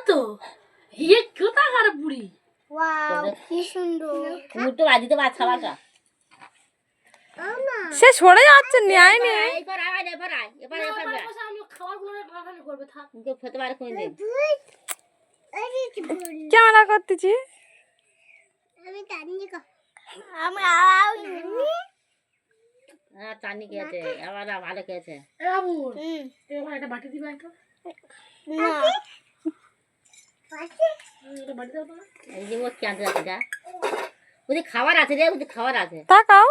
তো ये কোথাকার বুড়ি ওয়াও কি সুন্দর মুটো বাজিতে বাচ্চা বাটা সে সরে যাচ্ছে ন্যায় নেই এবার আয় এবার আয় এবার এবার আমি খাবারগুলো রান্না করবে থাক মুকে খেতে পারে কোন দিন ক্যামেরা করতেছি আমি টানি কো আমি আও হ্যাঁ চানি খেয়েছে আবার ভালো খেয়েছে এ বাবু এবার একটা বাটি দিবা একটু না এটা বাটি দাও তো এই যে ও কেঁদে আছে যা ওদের খাবার আছে রে ওদের খাবার আছে তাকাও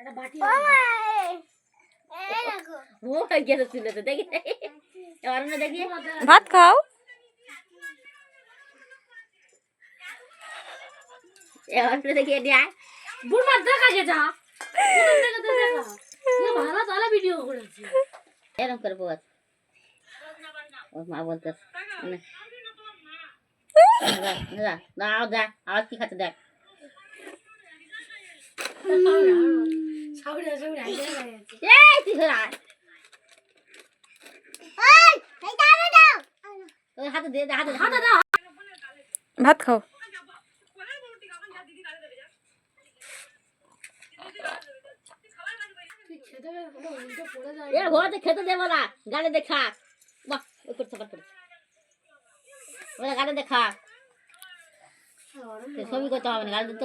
একটা বাটি এই দেখো ও গেছে তুলে তো দেখি এবার না দেখি ভাত খাও এবার না দেখি এনে আয় বুড়মা দেখা গে যা দেখা দেখা ये ভালো তাহলে ভিডিও করেছি এরকম করে বস ওর মা বলতে না যা আবার কি খাচ্ছে দেখ সাউরি সাউরি আইছে এই তুই ধর আয় ওই এই দাও তোর হাতে দে হাতে হাতে দাও ভাত খাও তুই খেতে গেলে কোনো উল্টো পড়ে যায় এ ঘরে খেতে দেবো না গালে দেখা বাহ ওই করতে পারতো ওরা গালে দেখা ছবি করতে হবে না গালে দিত